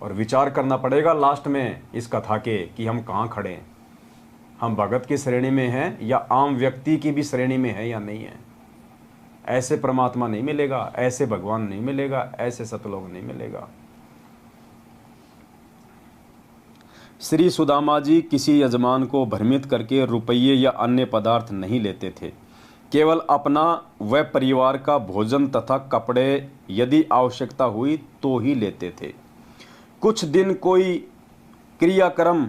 और विचार करना पड़ेगा लास्ट में इस कथा के कि हम कहाँ खड़े हैं, हम भगत की श्रेणी में हैं या आम व्यक्ति की भी श्रेणी में है या नहीं है। ऐसे परमात्मा नहीं मिलेगा, ऐसे भगवान नहीं मिलेगा, ऐसे सतलोक नहीं मिलेगा। श्री सुदामा जी किसी यजमान को भ्रमित करके रुपये या अन्य पदार्थ नहीं लेते थे, केवल अपना व परिवार का भोजन तथा कपड़े यदि आवश्यकता हुई तो ही लेते थे। कुछ दिन कोई क्रियाक्रम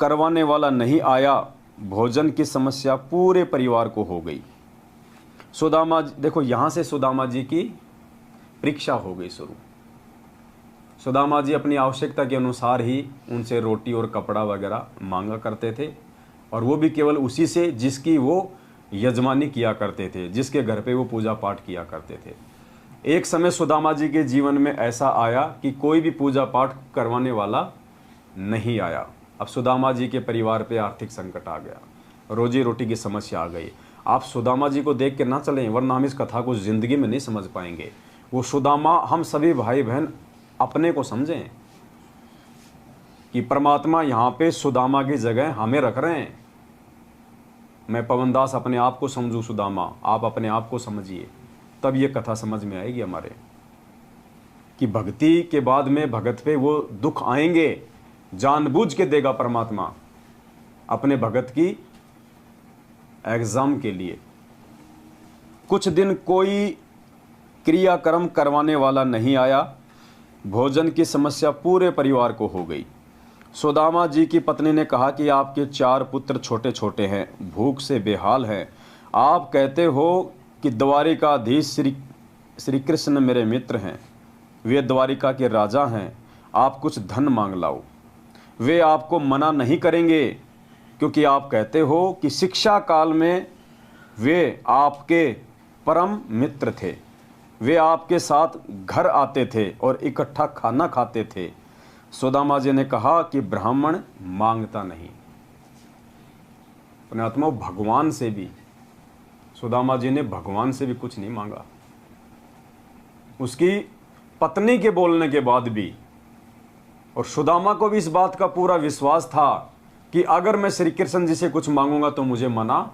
करवाने वाला नहीं आया, भोजन की समस्या पूरे परिवार को हो गई। सुदामा, देखो यहाँ से सुदामा जी की परीक्षा हो गई शुरू। सुदामा जी अपनी आवश्यकता के अनुसार ही उनसे रोटी और कपड़ा वगैरह मांगा करते थे, और वो भी केवल उसी से जिसकी वो यजमानी किया करते थे, जिसके घर पे वो पूजा पाठ किया करते थे। एक समय सुदामा जी के जीवन में ऐसा आया कि कोई भी पूजा पाठ करवाने वाला नहीं आया। अब सुदामा जी के परिवार पे आर्थिक संकट आ गया, रोजी रोटी की समस्या आ गई। आप सुदामा जी को देख के ना चलें, वरना हम इस कथा को जिंदगी में नहीं समझ पाएंगे। वो सुदामा, हम सभी भाई बहन अपने को समझें कि परमात्मा यहाँ पे सुदामा की जगह हमें रख रहे हैं। मैं पवनदास अपने आप को समझूं सुदामा, आप अपने आप को समझिए, तब ये कथा समझ में आएगी हमारे कि भक्ति के बाद में भगत पे वो दुख आएंगे, जानबूझ के देगा परमात्मा अपने भगत की एग्जाम के लिए। कुछ दिन कोई क्रियाक्रम करवाने वाला नहीं आया, भोजन की समस्या पूरे परिवार को हो गई। सुदामा जी की पत्नी ने कहा कि आपके 4 पुत्र छोटे छोटे हैं, भूख से बेहाल हैं। आप कहते हो कि द्वारिकाधीश श्री कृष्ण मेरे मित्र हैं, वे द्वारिका के राजा हैं, आप कुछ धन मांग लाओ। वे आपको मना नहीं करेंगे, क्योंकि आप कहते हो कि शिक्षा काल में वे आपके परम मित्र थे, वे आपके साथ घर आते थे और इकट्ठा खाना खाते थे। सुदामा जी ने कहा कि ब्राह्मण मांगता नहीं। अपने आत्मा भगवान से भी, सुदामा जी ने भगवान से भी कुछ नहीं मांगा। उसकी पत्नी के बोलने के बाद भी, और सुदामा को भी इस बात का पूरा विश्वास था कि अगर मैं श्री कृष्ण जी से कुछ मांगूंगा तो मुझे मना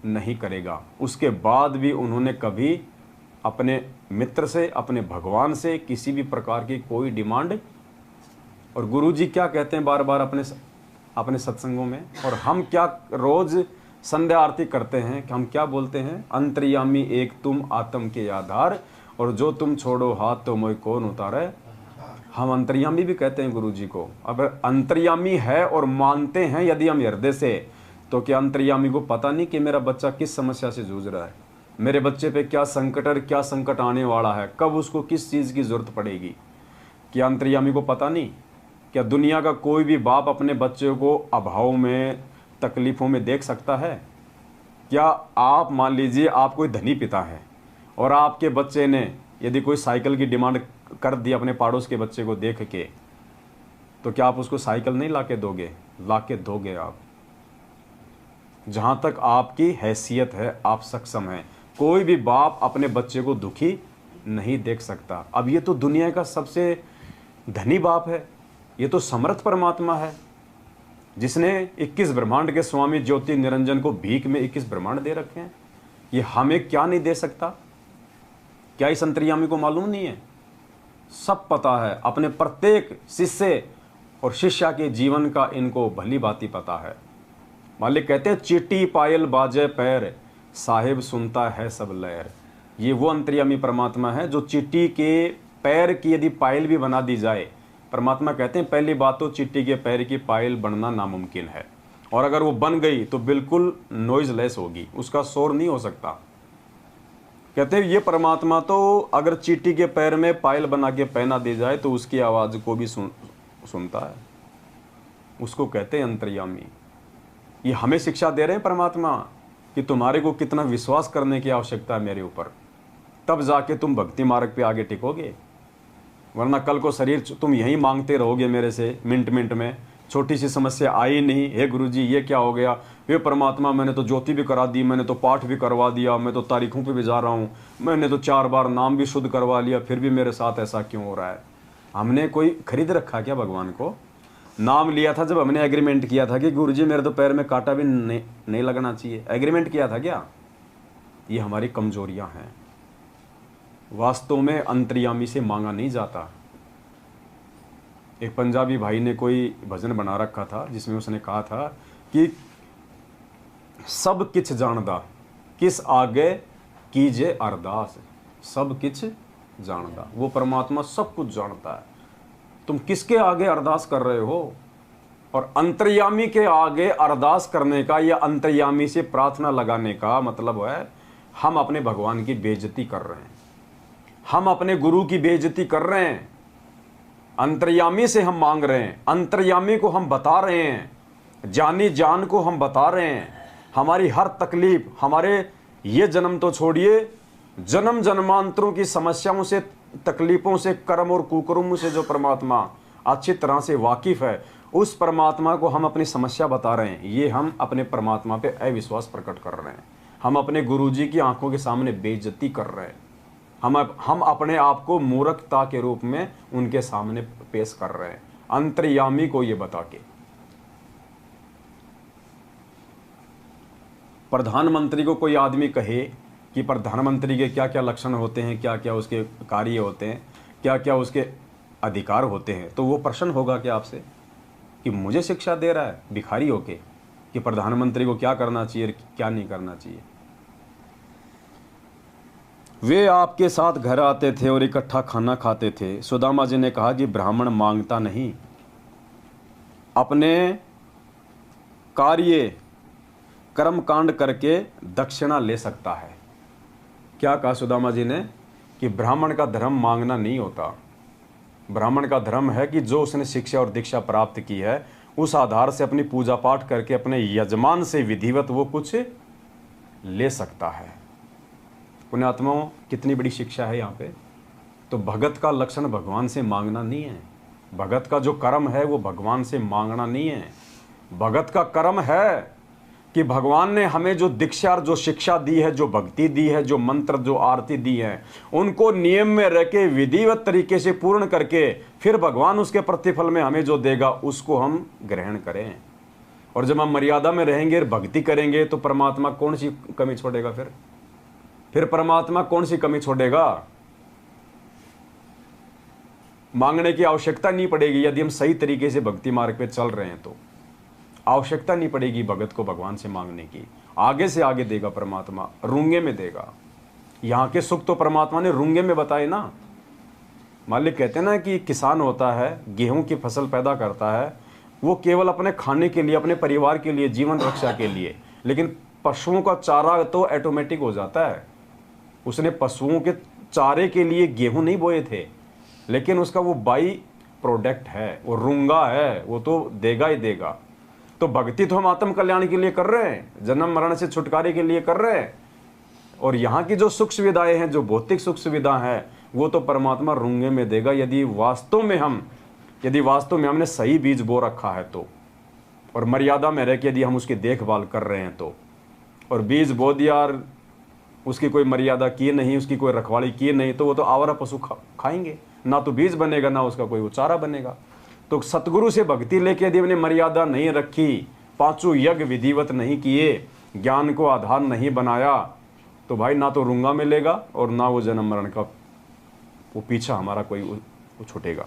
नहीं करेगा। उसके बाद भी उन्होंने कभी अपने मित्र से, अपने भगवान से किसी भी प्रकार की कोई डिमांड। और गुरुजी क्या कहते हैं बार बार अपने सत्संगों में, और हम क्या रोज संध्या आरती करते हैं कि हम क्या बोलते हैं, अंतर्यामी एक तुम आत्म के आधार, और जो तुम छोड़ो हाथ तो मोय कौन उतारे। हम अंतर्यामी भी कहते हैं गुरुजी को। अब अंतर्यामी है और मानते हैं यदि हम हृदय से, तो क्या अंतर्यामी को पता नहीं कि मेरा बच्चा किस समस्या से जूझ रहा है, मेरे बच्चे पे क्या संकट आने वाला है, कब उसको किस चीज़ की जरूरत पड़ेगी? क्या अंतर्यामी को पता नहीं? क्या दुनिया का कोई भी बाप अपने बच्चे को अभाव में, तकलीफ़ों में देख सकता है? क्या आप मान लीजिए आप कोई धनी पिता है और आपके बच्चे ने यदि कोई साइकिल की डिमांड कर दी अपने पड़ोस के बच्चे को देख के, तो क्या आप उसको साइकिल नहीं लाके दोगे? लाके दोगे आप। जहाँ तक आपकी हैसियत है, आप सक्षम हैं। कोई भी बाप अपने बच्चे को दुखी नहीं देख सकता। अब ये तो दुनिया का सबसे धनी बाप है, ये तो समर्थ परमात्मा है, जिसने 21 ब्रह्मांड के स्वामी ज्योति निरंजन को भीख में 21 ब्रह्मांड दे रखे हैं। ये हमें क्या नहीं दे सकता? क्या इस अंतर्यामी को मालूम नहीं है? सब पता है। अपने प्रत्येक शिष्य और शिष्या के जीवन का इनको भली भांति पता है। मालिक कहते हैं चीटी पायल बाजे पैर, साहिब सुनता है सब लहर। ये वो अंतर्यामी परमात्मा है जो चीटी के पैर की यदि पायल भी बना दी जाए, परमात्मा कहते हैं पहली बात तो चीटी के पैर की पायल बनना नामुमकिन है, और अगर वो बन गई तो बिल्कुल नॉइजलेस होगी, उसका शोर नहीं हो सकता। कहते हैं ये परमात्मा तो अगर चीटी के पैर में पायल बना के पहना दी जाए तो उसकी आवाज़ को भी सुनता है। उसको कहते हैं अंतर्यामी। ये हमें शिक्षा दे रहे हैं परमात्मा कि तुम्हारे को कितना विश्वास करने की आवश्यकता है मेरे ऊपर, तब जाके तुम भक्ति मार्ग पे आगे टिकोगे। वरना कल को शरीर तुम यहीं मांगते रहोगे मेरे से, मिनट मिनट में छोटी सी समस्या आई नहीं, हे गुरुजी ये क्या हो गया, हे परमात्मा मैंने तो ज्योति भी करा दी, मैंने तो पाठ भी करवा दिया, मैं तो तारीखों पे भी जा रहा हूँ, मैंने तो 4 बार नाम भी शुद्ध करवा लिया, फिर भी मेरे साथ ऐसा क्यों हो रहा है? हमने कोई खरीद रखा क्या भगवान को? नाम लिया था जब हमने एग्रीमेंट किया था कि गुरुजी मेरे तो पैर में कांटा भी नहीं लगना चाहिए, एग्रीमेंट किया था क्या? ये हमारी कमजोरियां हैं। वास्तव में अंतर्यामी से मांगा नहीं जाता। एक पंजाबी भाई ने कोई भजन बना रखा था जिसमें उसने कहा था कि सब किछ जानदा किस आगे कीजे अरदास। सब किछ जानदा, वो परमात्मा सब कुछ जानता है, तुम किसके आगे अरदास कर रहे हो? और अंतर्यामी के आगे अरदास करने का या अंतर्यामी से प्रार्थना लगाने का मतलब है हम अपने भगवान की बेइज्जती कर रहे हैं, हम अपने गुरु की बेइज्जती कर रहे हैं। अंतर्यामी से हम मांग रहे हैं, अंतर्यामी को हम बता रहे हैं, जानी जान को हम बता रहे हैं हमारी हर तकलीफ, हमारे ये जन्म तो छोड़िए, जन्म जन्मांतरों की समस्याओं से, तकलीफों से, कर्म और कुकर्म से जो परमात्मा अच्छी तरह से वाकिफ है, उस परमात्मा को हम अपनी समस्या बता रहे हैं। ये हम अपने परमात्मा पे अविश्वास प्रकट कर रहे हैं, हम अपने गुरुजी की आंखों के सामने बेइज्जती कर रहे हैं, हम अपने आप को मूर्खता के रूप में उनके सामने पेश कर रहे हैं अंतर्यामी को ये बता के। प्रधानमंत्री को कोई आदमी कहे कि प्रधानमंत्री के क्या क्या लक्षण होते हैं, क्या क्या उसके कार्य होते हैं, क्या क्या उसके अधिकार होते हैं, तो वो प्रश्न होगा कि आपसे कि मुझे शिक्षा दे रहा है भिखारी होके कि प्रधानमंत्री को क्या करना चाहिए, क्या नहीं करना चाहिए। वे आपके साथ घर आते थे और इकट्ठा खाना खाते थे। सुदामा जी ने कहा कि ब्राह्मण मांगता नहीं, अपने कार्य कर्म कांड करके दक्षिणा ले सकता है। क्या कहा सुदामा जी ने कि ब्राह्मण का धर्म मांगना नहीं होता, ब्राह्मण का धर्म है कि जो उसने शिक्षा और दीक्षा प्राप्त की है उस आधार से अपनी पूजा पाठ करके अपने यजमान से विधिवत वो कुछ ले सकता है। पुण्यात्माओं, कितनी बड़ी शिक्षा है यहाँ पे। तो भगत का लक्षण भगवान से मांगना नहीं है, भगत का जो कर्म है वो भगवान से मांगना नहीं है। भगत का कर्म है कि भगवान ने हमें जो दीक्षा और जो शिक्षा दी है, जो भक्ति दी है, जो मंत्र जो आरती दी है, उनको नियम में रह के विधिवत तरीके से पूर्ण करके फिर भगवान उसके प्रतिफल में हमें जो देगा उसको हम ग्रहण करें। और जब हम मर्यादा में रहेंगे, भक्ति करेंगे, तो परमात्मा कौन सी कमी छोड़ेगा? फिर परमात्मा कौन सी कमी छोड़ेगा? मांगने की आवश्यकता नहीं पड़ेगी। यदि हम सही तरीके से भक्ति मार्ग पे चल रहे हैं तो आवश्यकता नहीं पड़ेगी भगत को भगवान से मांगने की। आगे से आगे देगा परमात्मा, रूंगे में देगा। यहाँ के सुख तो परमात्मा ने रूंगे में बताए ना। मालिक कहते हैं ना कि किसान होता है, गेहूं की फसल पैदा करता है, वो केवल अपने खाने के लिए, अपने परिवार के लिए, जीवन रक्षा के लिए, लेकिन पशुओं का चारा तो ऑटोमेटिक हो जाता है। उसने पशुओं के चारे के लिए गेहूं नहीं बोए थे, लेकिन उसका वो बाई प्रोडक्ट है, वो रूंगा है, वो तो देगा ही देगा। तो भक्ति तो हम आत्म कल्याण के लिए कर रहे हैं, जन्म मरण से छुटकारे के लिए कर रहे हैं। और यहाँ की जो सुख सुविधाएं हैं, जो भौतिक सुख सुविधा है, वो तो परमात्मा रूंगे में देगा यदि वास्तव में हमने सही बीज बो रखा है तो, और मर्यादा में रह के यदि हम उसकी देखभाल कर रहे हैं तो। और बीज बो दिया और उसकी कोई मर्यादा की नहीं, उसकी कोई रखवाली की नहीं, तो वो तो आवारा पशु खाएंगे, ना तो बीज बनेगा ना उसका कोई चारा बनेगा। तो सतगुरु से भक्ति लेके यदि हमने मर्यादा नहीं रखी, पांचों यज्ञ विधिवत नहीं किए, ज्ञान को आधार नहीं बनाया, तो भाई ना तो रूंगा मिलेगा और ना वो जन्म मरण का वो पीछा हमारा कोई छूटेगा।